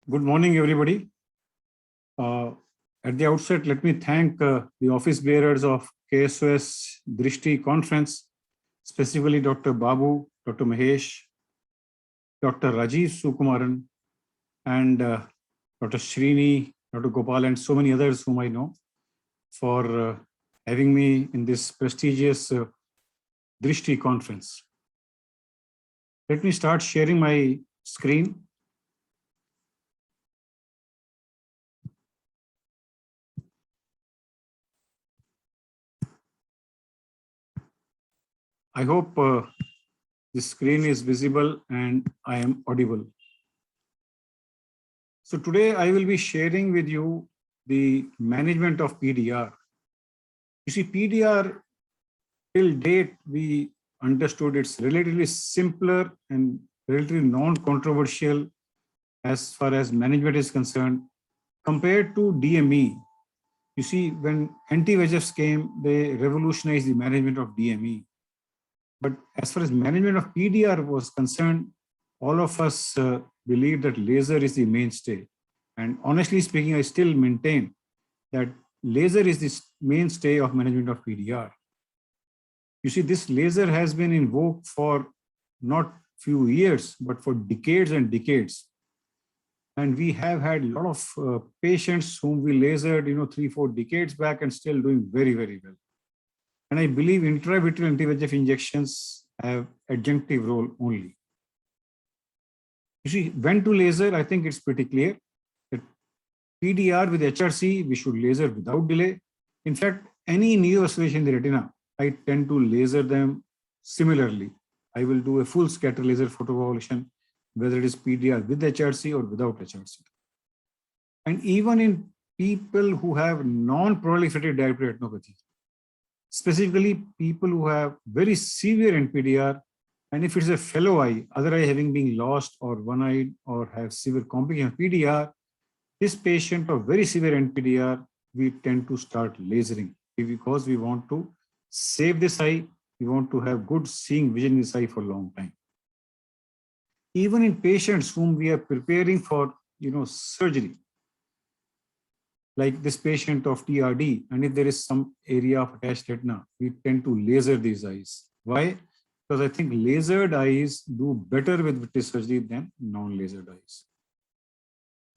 Good morning, everybody. At the outset, let me thank the office bearers of KSOS Drishti conference, specifically Dr. Babu, Dr. Mahesh, Dr. Rajiv Sukumaran, and Dr. Srini, Dr. Gopal, and so many others whom I know for having me in this prestigious Drishti conference. Let me start sharing my screen. I hope the screen is visible and I am audible. So today I will be sharing with you the management of PDR. You see, PDR till date, we understood it's relatively simpler and relatively non-controversial as far as management is concerned compared to DME. You see, when anti-VEGFs came, they revolutionized the management of DME. But as far as management of PDR was concerned, all of us believe that laser is the mainstay. And honestly speaking, I still maintain that laser is the mainstay of management of PDR. You see, this laser has been in vogue for not few years, but for decades and decades. And we have had a lot of patients whom we lasered, 3-4 decades back and still doing very, very well. And I believe intravitreal anti-VEGF injections have adjunctive role only. You see, when to laser, I think it's pretty clear that PDR with HRC, we should laser without delay. In fact, any neovascularization in the retina, I tend to laser them similarly. I will do a full scatter laser photocoagulation, whether it is PDR with HRC or without HRC. And even in people who have non-proliferative diabetic retinopathy, specifically people who have very severe NPDR, and if it's a fellow eye, other eye having been lost or one-eyed or have severe complication of PDR, this patient of very severe NPDR, we tend to start lasering because we want to save this eye. We want to have good seeing vision in this eye for a long time. Even in patients whom we are preparing for, surgery, like this patient of TRD, and if there is some area of attached retina, we tend to laser these eyes. Why? Because I think lasered eyes do better with vitreous surgery than non-lasered eyes.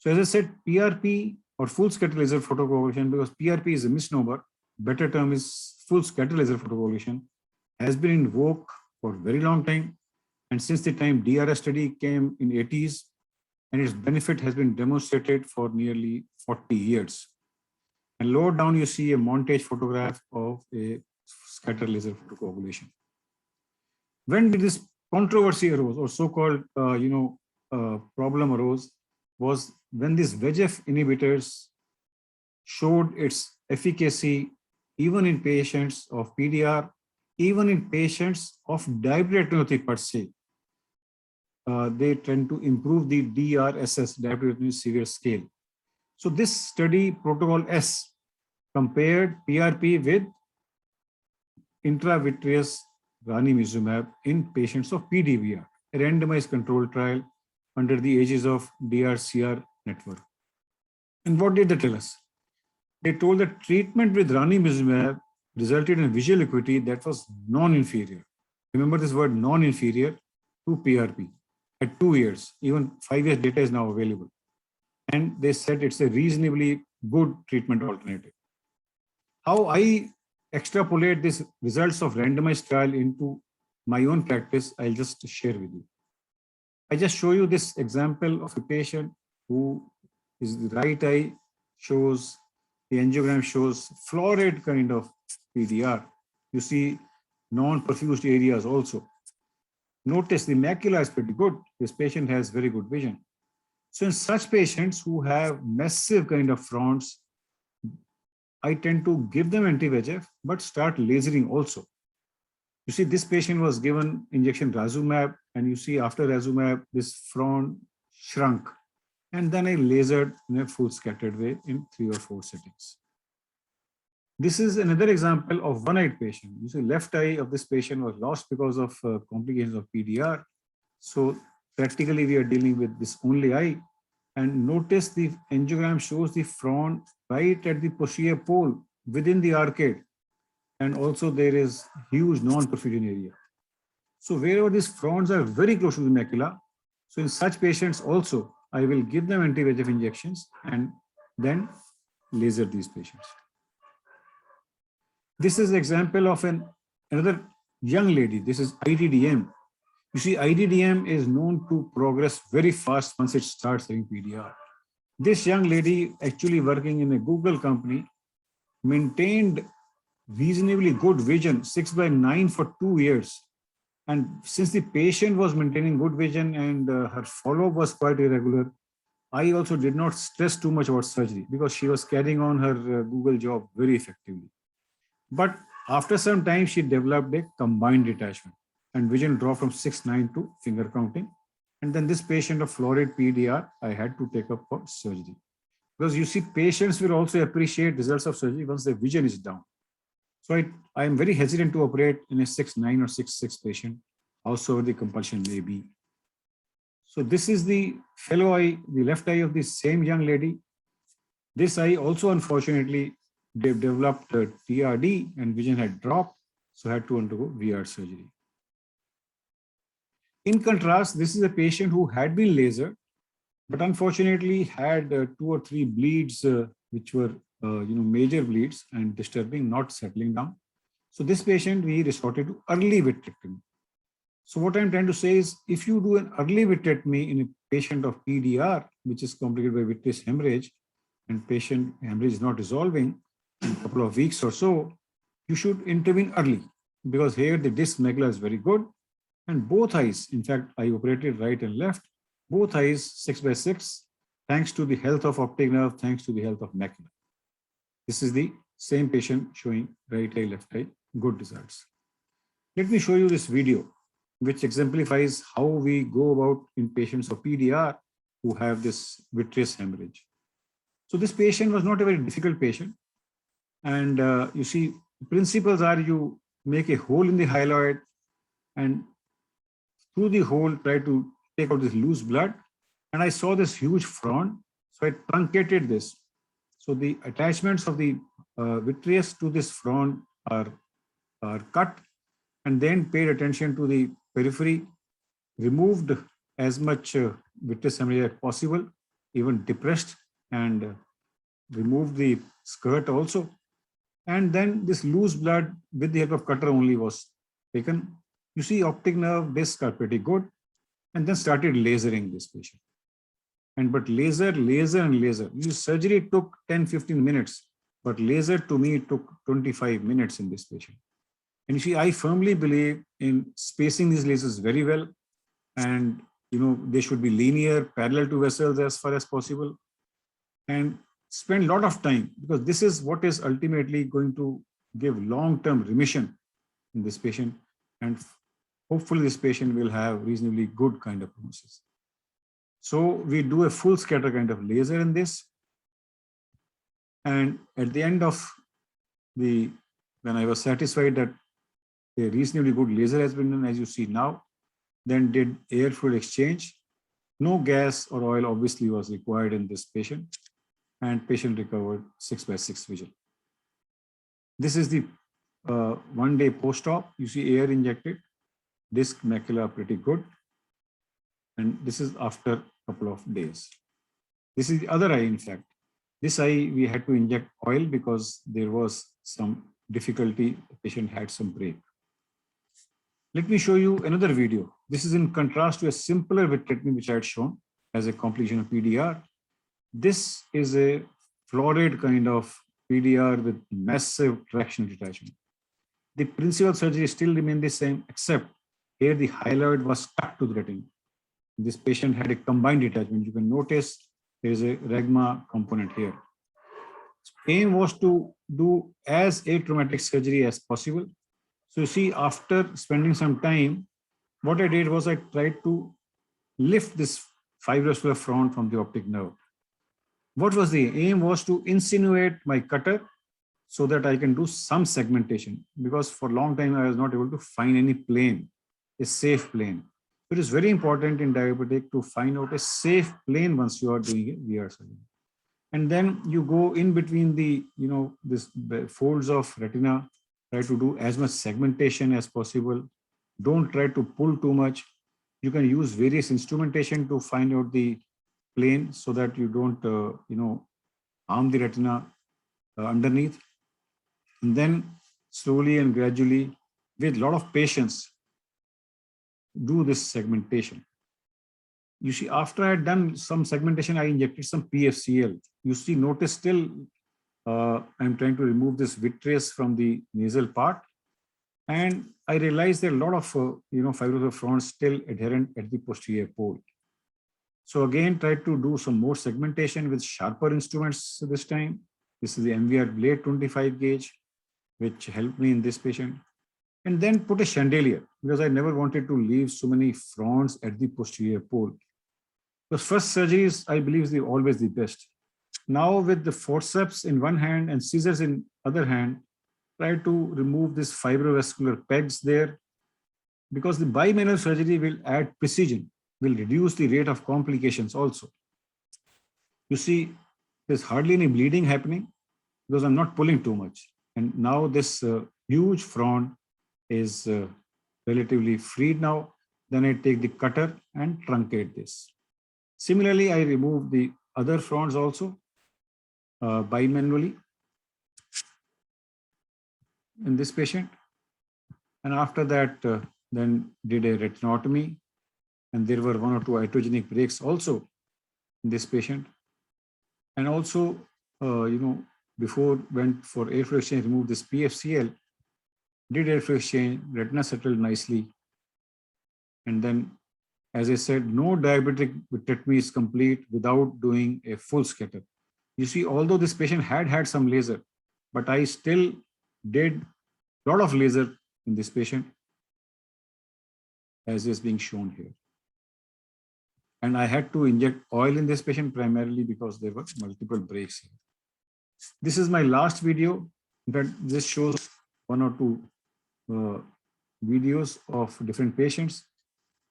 So as I said, PRP or full scatter laser photocoagulation, because PRP is a misnomer, better term is full scatter laser photocoagulation, has been in vogue for a very long time. And since the time DRS study came in 80s, and its benefit has been demonstrated for nearly 40 years. And lower down, you see a montage photograph of a scatter laser photocoagulation. When did this controversy arose, or so-called, problem arose, was when these VEGF inhibitors showed its efficacy even in patients of PDR, even in patients of diabetic retinopathy per se. They tend to improve the DRSS, diabetic retinopathy severe scale. So this study, Protocol S, compared PRP with intravitreous ranibizumab in patients of PDVR, a randomized controlled trial under the aegis of DRCR network. And what did they tell us? They told that treatment with ranibizumab resulted in visual acuity that was non-inferior. Remember this word non-inferior to PRP at 2 years. Even 5 years data is now available. And they said it's a reasonably good treatment alternative. How I extrapolate these results of randomized trial into my own practice, I'll just share with you. I just show you this example of a patient who is the right eye shows, the angiogram shows florid kind of PDR. You see non-perfused areas also. Notice the macula is pretty good. This patient has very good vision. So in such patients who have massive kind of fronts, I tend to give them anti-VEGF, but start lasering also. You see, this patient was given injection Razumab, and you see after Razumab, this front shrunk. And then I lasered in a full scattered way in 3 or 4 settings. This is another example of one-eyed patient. You see, left eye of this patient was lost because of complications of PDR. So practically we are dealing with this only eye. And notice the angiogram shows the front right at the posterior pole within the arcade. And also there is huge non-perfusion area. So wherever these fronts are very close to the macula, so in such patients also, I will give them anti-VEGF injections and then laser these patients. This is an example of another young lady. This is IDDM. You see, IDDM is known to progress very fast once it starts having PDR. This young lady, actually working in a Google company, maintained reasonably good vision, 6/9 for 2 years. And since the patient was maintaining good vision and her follow-up was quite irregular, I also did not stress too much about surgery because she was carrying on her Google job very effectively. But after some time, she developed a combined detachment and vision dropped from 6/9 to finger counting. And then this patient of florid PDR, I had to take up for surgery. Because you see, patients will also appreciate results of surgery once their vision is down. So I am very hesitant to operate in a 6/9 or 6/6 patient, howsoever the compulsion may be. So this is the fellow eye, the left eye of the same young lady. This eye also, unfortunately, they developed TRD and vision had dropped, so had to undergo VR surgery. In contrast, this is a patient who had been lasered, but unfortunately had 2 or 3 bleeds, which were major bleeds and disturbing, not settling down. So this patient, we resorted to early vitrectomy. So what I'm trying to say is, if you do an early vitrectomy in a patient of PDR, which is complicated by vitreous hemorrhage, and patient hemorrhage is not resolving in a couple of weeks or so, you should intervene early, because here the disc macula is very good, and both eyes, in fact, I operated right and left, both eyes 6/6, thanks to the health of optic nerve, thanks to the health of macula. This is the same patient showing right eye, left eye, good results. Let me show you this video, which exemplifies how we go about in patients of PDR who have this vitreous hemorrhage. So this patient was not a very difficult patient. And you see, principles are you make a hole in the hyaloid and through the hole try to take out this loose blood. And I saw this huge front, so I truncated this. So the attachments of the vitreous to this front are cut, and then paid attention to the periphery, removed as much vitreous hemorrhage as possible, even depressed, and removed the skirt also. And then this loose blood with the help of cutter only was taken. You see, optic nerve discs are pretty good, and then started lasering this patient. But laser. Surgery took 10-15 minutes, but laser to me took 25 minutes in this patient. And you see, I firmly believe in spacing these lasers very well, and they should be linear, parallel to vessels as far as possible, and spend a lot of time, because this is what is ultimately going to give long-term remission in this patient, and hopefully this patient will have reasonably good kind of prognosis. So we do a full scatter kind of laser in this. And at the end of when I was satisfied that a reasonably good laser has been done, as you see now, then did air fluid exchange. No gas or oil obviously was required in this patient, and patient recovered 6/6 vision. This is the 1 day post-op. You see air injected, disc macula pretty good. And this is after a couple of days. This is the other eye, in fact. This eye, we had to inject oil because there was some difficulty. The patient had some break. Let me show you another video. This is in contrast to a simpler vitrectomy, which I had shown as a complication of PDR. This is a florid kind of PDR with massive traction detachment. The principal surgery still remained the same, except here the hyaloid was stuck to the retina. This patient had a combined detachment. You can notice there is a rhegma component here. Aim was to do as atraumatic surgery as possible. So you see, after spending some time, what I did was I tried to lift this fibrous front from the optic nerve. What was the aim? Was to insinuate my cutter so that I can do some segmentation, because for a long time I was not able to find any plane, a safe plane. It is very important in diabetic to find out a safe plane once you are doing a VR surgery. And then you go in between the, this folds of retina, try to do as much segmentation as possible. Don't try to pull too much. You can use various instrumentation to find out the plane so that you don't, harm the retina underneath. And then slowly and gradually, with a lot of patience, do this segmentation. You see, after I had done some segmentation, I injected some PFCL. You see, notice still, I'm trying to remove this vitreous from the nasal part. And I realized that a lot of, fibers of front still adherent at the posterior pole. So again, try to do some more segmentation with sharper instruments this time. This is the MVR Blade 25 gauge, which helped me in this patient. And then put a chandelier, because I never wanted to leave so many fronts at the posterior pole. The first surgeries, I believe, is always the best. Now with the forceps in one hand and scissors in other hand, try to remove this fibrovascular pegs there, because the bimanual surgery will add precision, will reduce the rate of complications also. You see, there's hardly any bleeding happening because I'm not pulling too much. And now this huge front is relatively freed now. Then I take the cutter and truncate this. Similarly, I remove the other fronts also bimanually in this patient. And after that, then did a retinotomy. And there were 1 or 2 iatrogenic breaks also in this patient. And also, before went for airflow exchange, removed this PFCL, did airflow exchange, retina settled nicely. And then, as I said, no diabetic vitrectomy is complete without doing a full scatter. You see, although this patient had some laser, but I still did a lot of laser in this patient, as is being shown here. And I had to inject oil in this patient primarily because there were multiple breaks here. This is my last video. In fact, this shows 1 or 2 videos of different patients.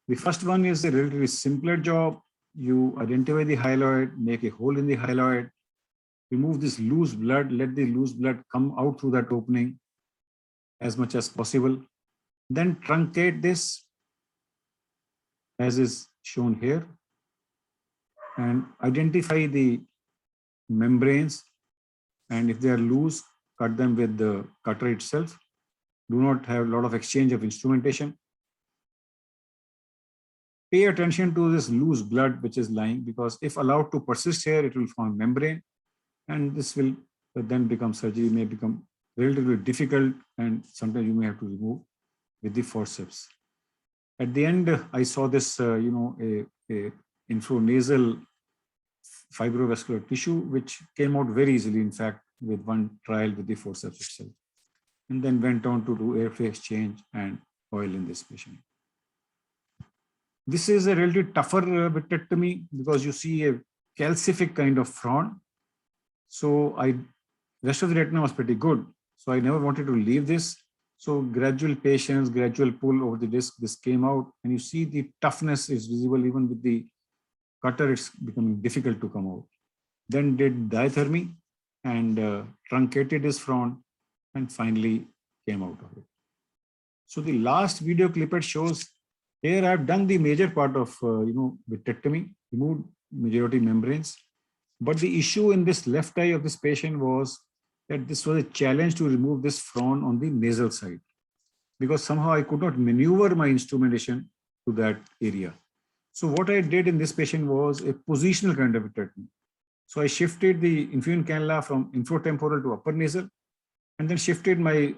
The first one is a relatively simpler job. You identify the hyaloid, make a hole in the hyaloid, remove this loose blood, let the loose blood come out through that opening as much as possible. Then truncate this, as is shown here, and identify the membranes. And if they are loose, cut them with the cutter itself. Do not have a lot of exchange of instrumentation. Pay attention to this loose blood which is lying, because if allowed to persist here, it will form membrane, and this will then become surgery, may become relatively difficult, and sometimes you may have to remove with the forceps. At the end, I saw this, a infranasal fibrovascular tissue, which came out very easily, in fact, with one trial with the forceps itself, and then went on to do airflow exchange and oil in this patient. This is a relatively tougher vitrectomy because you see a calcific kind of front. So rest of the retina was pretty good. So I never wanted to leave this. So gradual patience, gradual pull over the disc, this came out, and you see the toughness is visible even with the cutter, it's becoming difficult to come out. Then did diathermy and truncated his front, and finally came out of it. So the last video clip shows here I've done the major part of vitrectomy, removed majority membranes. But the issue in this left eye of this patient was that this was a challenge to remove this front on the nasal side, because somehow I could not maneuver my instrumentation to that area. So what I did in this patient was a positional kind of vitrectomy. So I shifted the infusion cannula from infratemporal to upper nasal, and then shifted my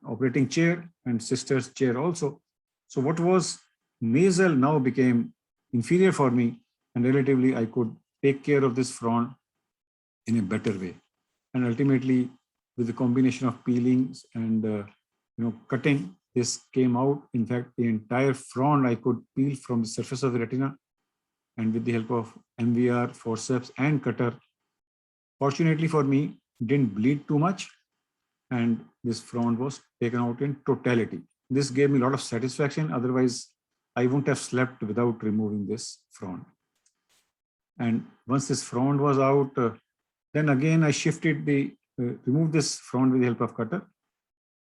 operating chair and sister's chair also. So what was nasal now became inferior for me, and relatively I could take care of this front in a better way. And ultimately, with the combination of peelings and cutting, this came out. In fact, the entire front I could peel from the surface of the retina, and with the help of MVR, forceps, and cutter, fortunately for me, didn't bleed too much, and this front was taken out in totality. This gave me a lot of satisfaction. Otherwise, I wouldn't have slept without removing this frond. And once this frond was out, then again I shifted removed this frond with the help of cutter.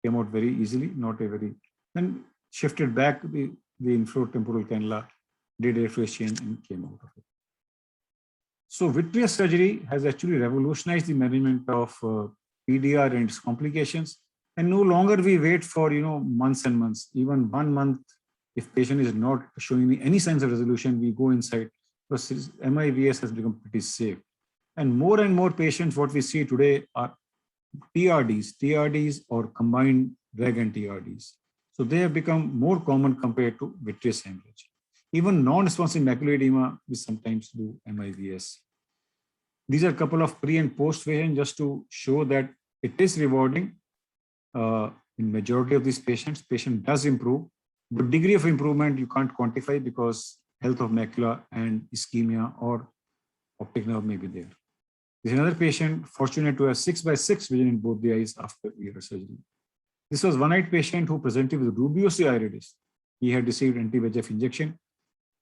Came out very easily, not a very, then shifted back the infratemporal cannula, did a phase change and came out of it. So vitreous surgery has actually revolutionized the management of PDR and its complications. And no longer we wait for months and months, even 1 month. If patient is not showing any signs of resolution, we go inside because MIVS has become pretty safe. And more patients, what we see today are TRDs or combined drag and TRDs. So they have become more common compared to vitreous hemorrhage. Even non-responsive macular edema, we sometimes do MIVS. These are a couple of pre and post versions just to show that it is rewarding. In majority of these patients, patient does improve, but degree of improvement you can't quantify because health of macula and ischemia or optic nerve may be there. There's another patient fortunate to have 6/6 vision in both the eyes after ear surgery. This was one-eyed patient who presented with rubeosity iridis. He had received anti-VEGF injection.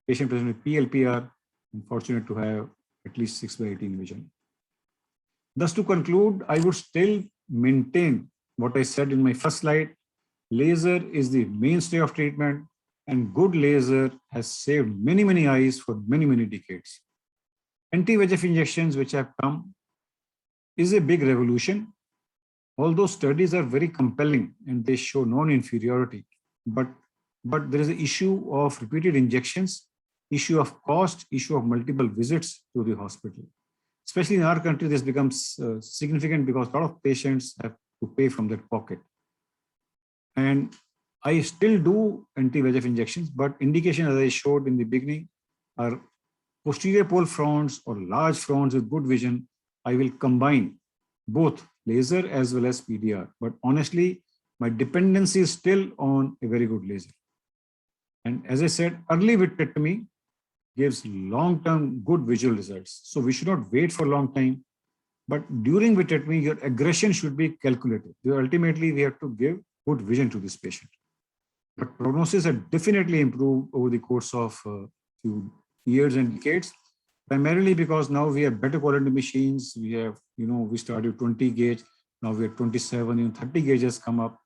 Patient presented with PLPR and fortunate to have at least 6/18 vision. Thus, to conclude, I would still maintain what I said in my first slide. Laser is the mainstay of treatment, and good laser has saved many eyes for many decades. Anti-VEGF injections which have come is a big revolution. Although studies are very compelling and they show non-inferiority, but there is an issue of repeated injections, issue of cost, issue of multiple visits to the hospital. Especially in our country, this becomes significant because a lot of patients have to pay from their pocket. And I still do anti-VEGF injections, but indications, as I showed in the beginning, are posterior pole fronds or large fronds with good vision. I will combine both laser as well as PDR. But honestly, my dependency is still on a very good laser. And as I said, early vitrectomy gives long-term good visual results. So we should not wait for a long time. But during vitrectomy, your aggression should be calculated. Ultimately, we have to give good vision to this patient. But prognosis has definitely improved over the course of few years and decades, primarily because now we have better quality machines. We have, we started 20 gauge, now we have 27, even 30 gauge has come up.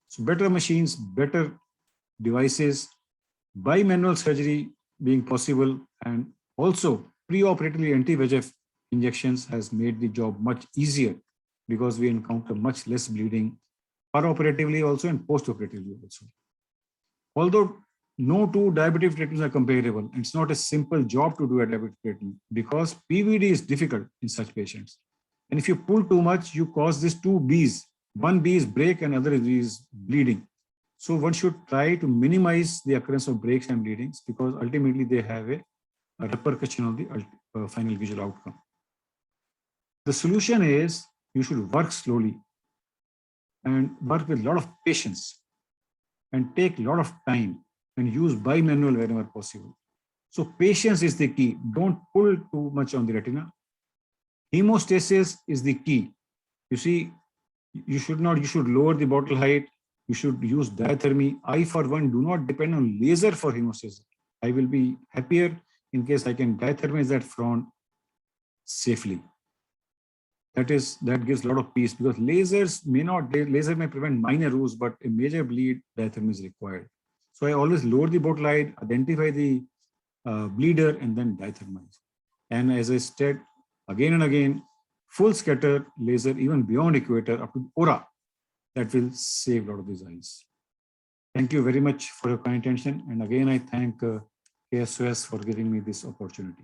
So better machines, better devices, bimanual surgery being possible, and also preoperatively anti-VEGF injections has made the job much easier because we encounter much less bleeding peroperatively also and postoperatively also. Although no two diabetic treatments are comparable, it's not a simple job to do a diabetic treatment because PVD is difficult in such patients. And if you pull too much, you cause these two Bs. One B is break and other is bleeding. So one should try to minimize the occurrence of breaks and bleedings because ultimately they have a repercussion on the final visual outcome. The solution is you should work slowly and work with a lot of patience and take a lot of time and use bimanual wherever possible. So patience is the key. Don't pull too much on the retina. Hemostasis is the key. You see, you should lower the bottle height. You should use diathermy. I, for one, do not depend on laser for hemostasis. I will be happier in case I can diathermize that front safely. That gives a lot of peace because laser may prevent minor wounds, but a major bleed, diathermy is required. So I always lower the bottle height, identify the bleeder, and then diathermize. And as I said again and again, full scatter laser, even beyond equator, up to aura, that will save a lot of these eyes. Thank you very much for your kind attention. And again, I thank KSOS for giving me this opportunity.